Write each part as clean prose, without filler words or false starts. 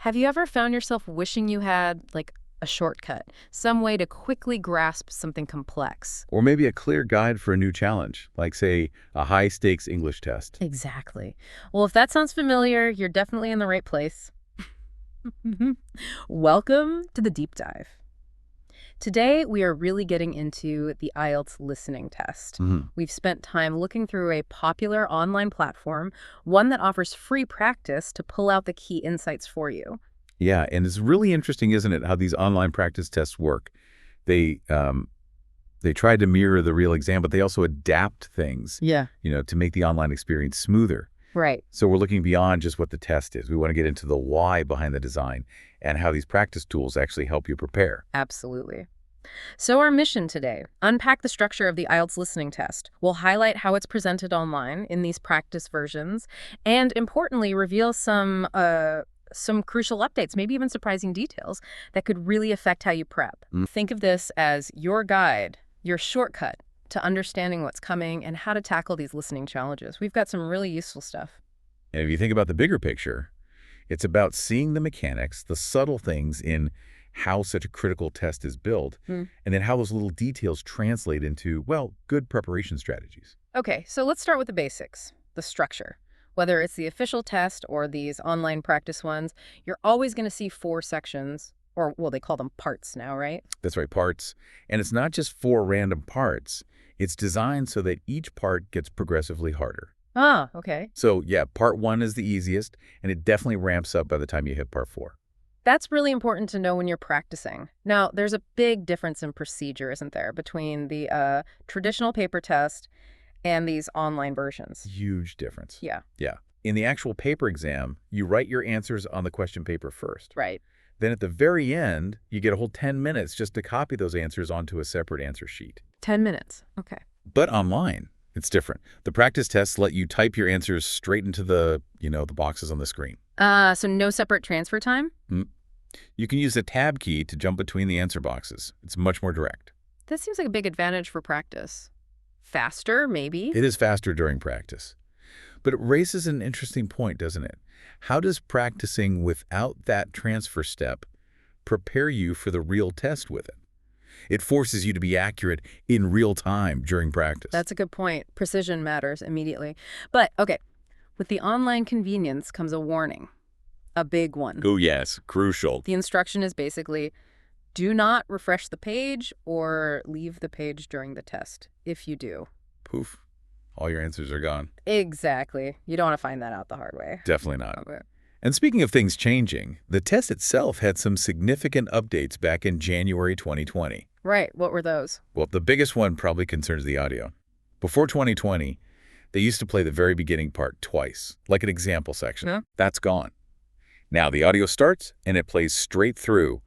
Have you ever found yourself wishing you had, like, a shortcut, some way to quickly grasp something complex? Or maybe a clear guide for a new challenge, like, say, a high-stakes English test. Exactly. Well, if that sounds familiar, you're definitely in the right place. Welcome to the deep dive. Today, we are really getting into the IELTS listening test. Mhm. We've spent time looking through a popular online platform, one that offers free practice to pull out the key insights for you. Yeah, and it's really interesting, isn't it, how these online practice tests work? They they try to mirror the real exam, but they also adapt things, Yeah. to make the online experience smoother. Right. So we're looking beyond just what the test is. We want to get into the why behind the design and how these practice tools actually help you prepare. Absolutely. So our mission today, unpack the structure of the IELTS listening test. We'll highlight how it's presented online in these practice versions, and importantly, reveal some crucial updates, maybe even surprising details that could really affect how you prep. Mm. Think of this as your guide, your shortcut to understanding what's coming and how to tackle these listening challenges. We've got some really useful stuff. And if you think about the bigger picture, it's about seeing the mechanics, the subtle things in how such a critical test is built, Mm. and then how those little details translate into, well, good preparation strategies. Okay, so let's start with the basics, the structure. Whether it's the official test or these online practice ones, you're always going to see 4 sections, or, well, they call them parts now, right? That's right, parts. And it's not just 4 random parts. It's designed so that each part gets progressively harder. Ah, okay. So, yeah, part 1 is the easiest, and it definitely ramps up by the time you hit part 4. That's really important to know when you're practicing. Now, there's a big difference in procedure, isn't there, between the traditional paper test and these online versions? Huge difference. Yeah, Yeah. In the actual paper exam, you write your answers on the question paper first. right. Then at the very end, you get a whole 10 minutes just to copy those answers onto a separate answer sheet. 10 minutes. Okay. But online, it's different. The practice tests let you type your answers straight into the boxes on the screen. So no separate transfer time? You can use the tab key to jump between the answer boxes. It's much more direct. That seems like a big advantage for practice. Faster, maybe? It is faster during practice. But it raises an interesting point, doesn't it? How does practicing without that transfer step prepare you for the real test with it? It forces you to be accurate in real time during practice. That's a good point. Precision matters immediately. But, okay, with the online convenience comes a warning. A big one. Oh, yes, crucial. The instruction is basically, do not refresh the page or leave the page during the test. If you do. Poof. All your answers are gone. Exactly. You don't want to find that out the hard way. Definitely not. Okay. And speaking of things changing, the test itself had some significant updates back in January 2020. Right. What were those? Well, the biggest one probably concerns the audio. Before 2020, they used to play the very beginning part twice, like an example section. Huh? That's gone. Now the audio starts and it plays straight through,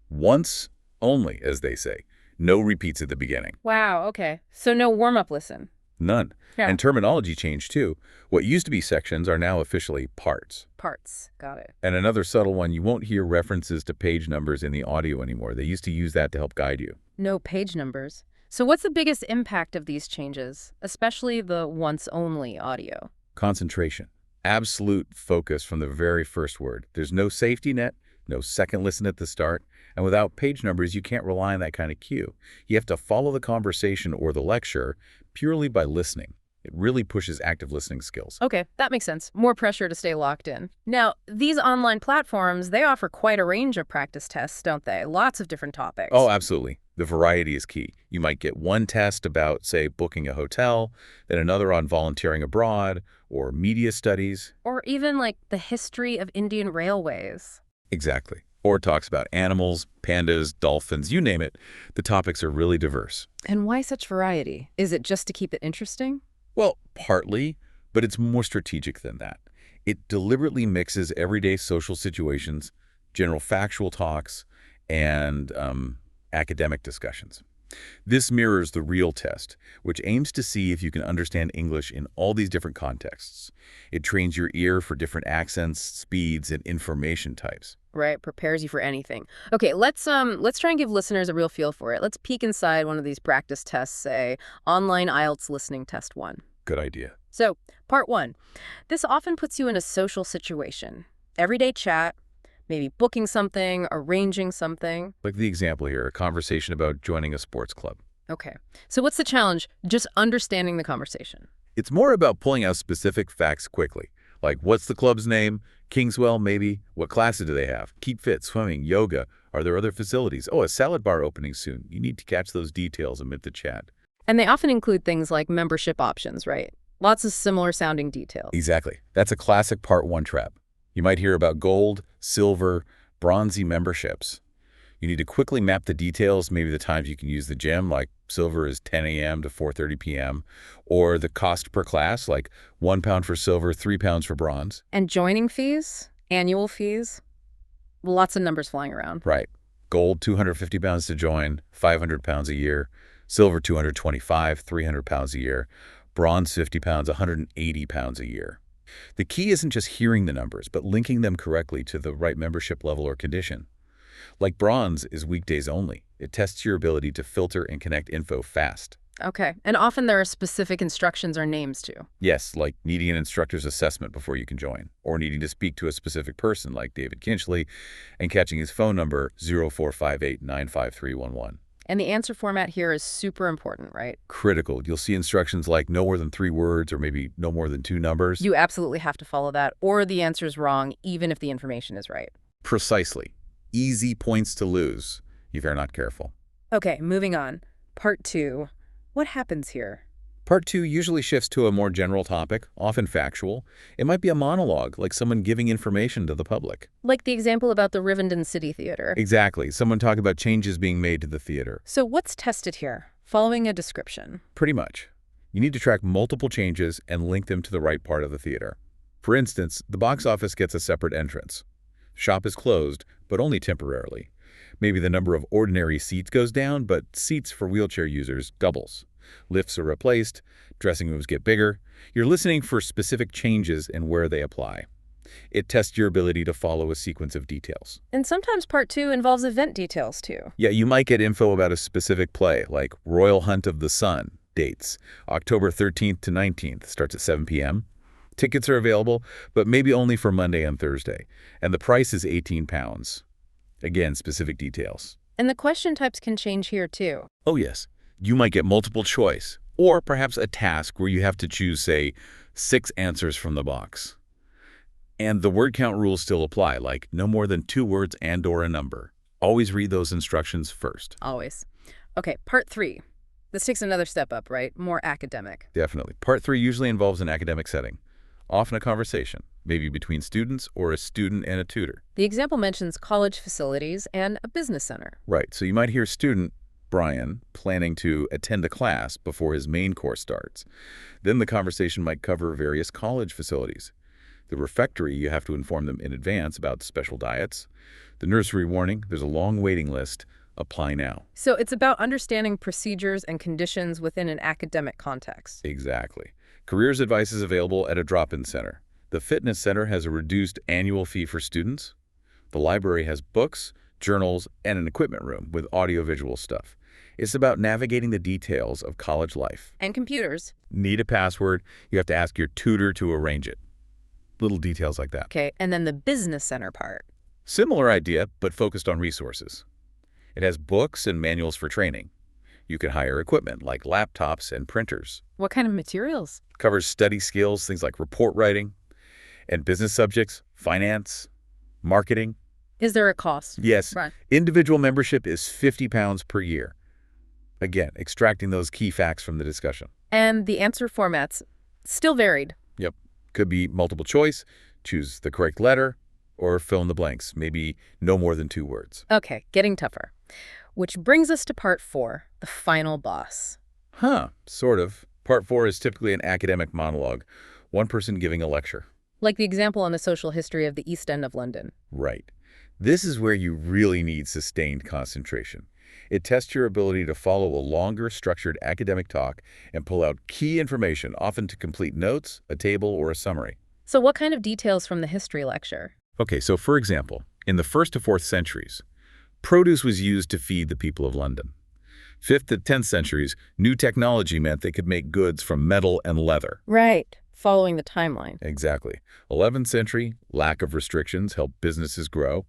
once only, as they say. No repeats at the beginning. Wow. Okay. So no warm-up listen. None. Yeah. And terminology changed too. What used to be sections are now officially parts. Parts. Got it. And another subtle one, you won't hear references to page numbers in the audio anymore. They used to use that to help guide you. No page numbers. So what's the biggest impact of these changes, especially the once-only audio? Concentration. Absolute focus from the very first word. There's no safety net, no second listen at the start, and without page numbers, you can't rely on that kind of cue. You have to follow the conversation or the lecture purely by listening. It really pushes active listening skills. Okay, that makes sense. More pressure to stay locked in. Now, these online platforms, they offer quite a range of practice tests, don't they? Lots of different topics. Oh, absolutely. The variety is key. You might get one test about, say, booking a hotel, then another on volunteering abroad or media studies. Or even like the history of Indian railways. Exactly. Or talks about animals, pandas, dolphins, you name it. The topics are really diverse. And why such variety? Is it just to keep it interesting? Well, partly, but it's more strategic than that. It deliberately mixes everyday social situations, general factual talks, and academic discussions. This mirrors the real test, which aims to see if you can understand English in all these different contexts. It trains your ear for different accents, speeds, and information types. Right, prepares you for anything. Okay, let's try and give listeners a real feel for it. Let's peek inside one of these practice tests, say, Online IELTS Listening Test 1. Good idea. So, part 1. This often puts you in a social situation. Everyday chat, Maybe booking something, arranging something. Like the example here, a conversation about joining a sports club. Okay. So what's the challenge? Just understanding the conversation. It's more about pulling out specific facts quickly. Like, what's the club's name? Kingswell, maybe? What classes do they have? Keep fit, swimming, yoga. Are there other facilities? Oh, a salad bar opening soon. You need to catch those details amid the chat. And they often include things like membership options, right? Lots of similar sounding details. Exactly. That's a classic Part 1 trap. You might hear about gold, silver, bronzy memberships. You need to quickly map the details, maybe the times you can use the gym, like silver is 10 a.m. to 4:30 p.m., or the cost per class, like £1 for silver, £3 for bronze. And joining fees, annual fees, lots of numbers flying around. Right. Gold, £250 to join, £500 a year. Silver, $225, £300 a year. Bronze, £50, £180 a year. The key isn't just hearing the numbers, but linking them correctly to the right membership level or condition. Like bronze is weekdays only. It tests your ability to filter and connect info fast. Okay. And often there are specific instructions or names too. Yes, like needing an instructor's assessment before you can join, or needing to speak to a specific person like David Kinchley and catching his phone number 0458-95311. And the answer format here is super important, right? Critical. You'll see instructions like no more than 3 words or maybe no more than 2 numbers. You absolutely have to follow that, or the answer's wrong, even if the information is right. Precisely. Easy points to lose if you're not careful. Okay, moving on. Part 2. What happens here? Part 2 usually shifts to a more general topic, often factual. It might be a monologue, like someone giving information to the public. Like the example about the Rivendell City Theater. Exactly. Someone talking about changes being made to the theater. So what's tested here? Following a description. Pretty much. You need to track multiple changes and link them to the right part of the theater. For instance, the box office gets a separate entrance. Shop is closed, but only temporarily. Maybe the number of ordinary seats goes down, but seats for wheelchair users doubles. Lifts are replaced, dressing rooms get bigger. You're listening for specific changes and where they apply. It tests your ability to follow a sequence of details. And sometimes Part 2 involves event details too. Yeah, you might get info about a specific play, like Royal Hunt of the Sun, dates. October 13th to 19th, starts at 7 p.m. Tickets are available, but maybe only for Monday and Thursday. And the price is £18. Again, specific details. And the question types can change here too. Oh yes, you might get multiple choice, or perhaps a task where you have to choose, say, 6 answers from the box. And the word count rules still apply, like no more than 2 words and/or a number. Always read those instructions first. Always. Okay, Part 3. This takes another step up, right? More academic. Definitely. Part 3 usually involves an academic setting, often a conversation, maybe between students or a student and a tutor. The example mentions college facilities and a business center. Right, so you might hear student Brian planning to attend a class before his main course starts. Then the conversation might cover various college facilities. The refectory, you have to inform them in advance about special diets. The nursery warning, there's a long waiting list. Apply now. So it's about understanding procedures and conditions within an academic context. Exactly. Careers advice is available at a drop-in center. The fitness center has a reduced annual fee for students. The library has books, journals, and an equipment room with audio-visual stuff. It's about navigating the details of college life. And computers. Need a password, you have to ask your tutor to arrange it. Little details like that. Okay, and then the business center part. Similar idea, but focused on resources. It has books and manuals for training. You can hire equipment like laptops and printers. What kind of materials? Covers study skills, things like report writing, and business subjects, finance, marketing. Is there a cost? Yes, Right. individual membership is £50 per year. Again, extracting those key facts from the discussion. And the answer formats still varied. Yep, could be multiple choice, choose the correct letter, or fill in the blanks, maybe no more than 2 words. Okay, getting tougher. Which brings us to Part 4, the final boss. Sort of. Part 4 is typically an academic monologue, one person giving a lecture. Like the example on the social history of the East End of London. Right. This is where you really need sustained concentration. It tests your ability to follow a longer, structured academic talk and pull out key information, often to complete notes, a table, or a summary. So what kind of details from the history lecture? Okay, so for example, in the 1st to 4th centuries, produce was used to feed the people of London. 5th to 10th centuries, new technology meant they could make goods from metal and leather. Right, following the timeline. Exactly. 11th century, lack of restrictions helped businesses grow.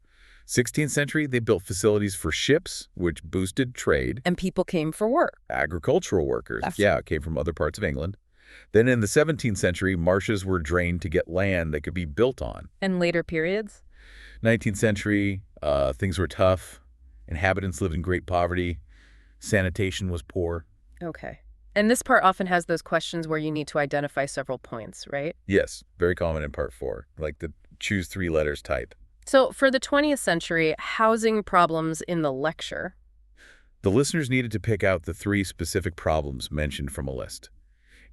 16th century, they built facilities for ships, which boosted trade. And people came for work. Agricultural workers, That's- yeah, came from other parts of England. Then in the 17th century, marshes were drained to get land that could be built on. And later periods? 19th century, things were tough. Inhabitants lived in great poverty. Sanitation was poor. Okay. And this part often has those questions where you need to identify several points, right? Yes, very common in part 4, like the choose 3 letters type. So for the 20th century, housing problems in the lecture. The listeners needed to pick out the 3 specific problems mentioned from a list.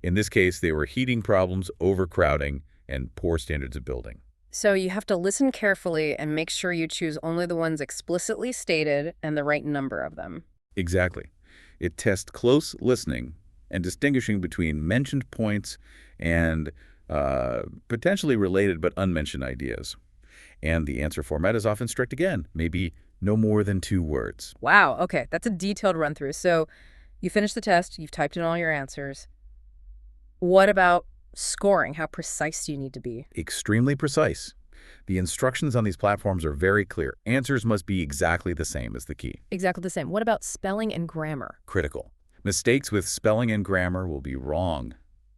In this case, they were heating problems, overcrowding, and poor standards of building. So you have to listen carefully and make sure you choose only the ones explicitly stated and the right number of them. Exactly. It tests close listening and distinguishing between mentioned points and potentially related but unmentioned ideas. And the answer format is often strict again, maybe no more than 2 words. Wow, okay, that's a detailed run through. So you finished the test, you've typed in all your answers. What about scoring? How precise do you need to be? Extremely precise. The instructions on these platforms are very clear. Answers must be exactly the same as the key. Exactly the same. What about spelling and grammar? Critical. Mistakes with spelling and grammar will be wrong.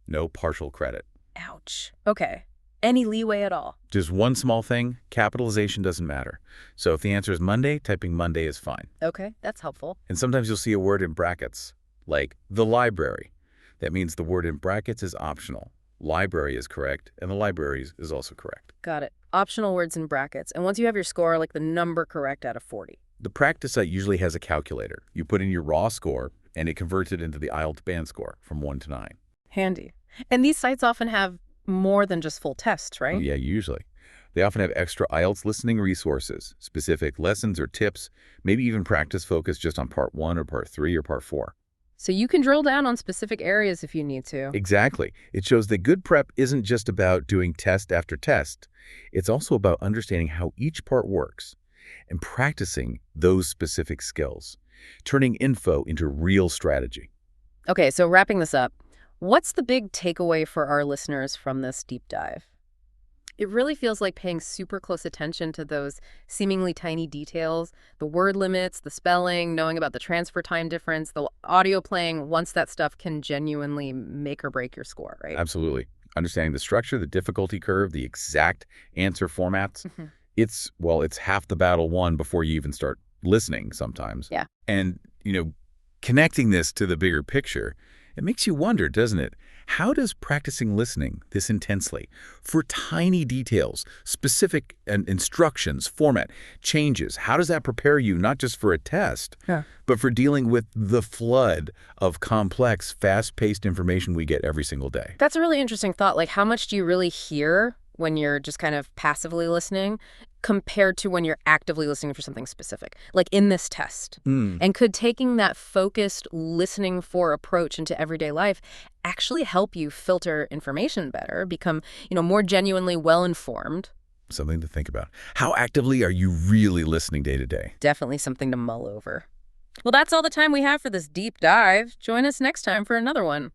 No partial credit. Ouch. Okay. Any leeway at all? Just one small thing, capitalization doesn't matter. So if the answer is Monday, typing Monday is fine. Okay, that's helpful. And sometimes you'll see a word in brackets, like the library. That means the word in brackets is optional. Library is correct, and the libraries is also correct. Got it. Optional words in brackets. And once you have your score, like the number correct out of 40. The practice site usually has a calculator. You put in your raw score, and it converts it into the IELTS band score from 1 to 9. Handy. And these sites often have more than just full tests, right? Oh, yeah, usually. They often have extra IELTS listening resources, specific lessons or tips, maybe even practice focused just on part 1 or part 3 or part 4. So you can drill down on specific areas if you need to. Exactly. It shows that good prep isn't just about doing test after test. It's also about understanding how each part works and practicing those specific skills, turning info into real strategy. Okay, so wrapping this up, what's the big takeaway for our listeners from this deep dive? It really feels like paying super close attention to those seemingly tiny details, the word limits, the spelling, knowing about the transfer time difference, the audio playing, once that stuff can genuinely make or break your score, right? Absolutely. Understanding the structure, the difficulty curve, the exact answer formats, it's half the battle won before you even start listening sometimes. Yeah. And, connecting this to the bigger picture, it makes you wonder, doesn't it? How does practicing listening this intensely for tiny details, specific instructions, format, changes, how does that prepare you not just for a test, but for dealing with the flood of complex, fast-paced information we get every single day? That's a really interesting thought. Like, how much do you really hear when you're just kind of passively listening compared to when you're actively listening for something specific, like in this test? And could taking that focused listening for approach into everyday life actually help you filter information better, become, more genuinely well-informed? Something to think about. How actively are you really listening day to day? Definitely something to mull over. Well, that's all the time we have for this deep dive. Join us next time for another one.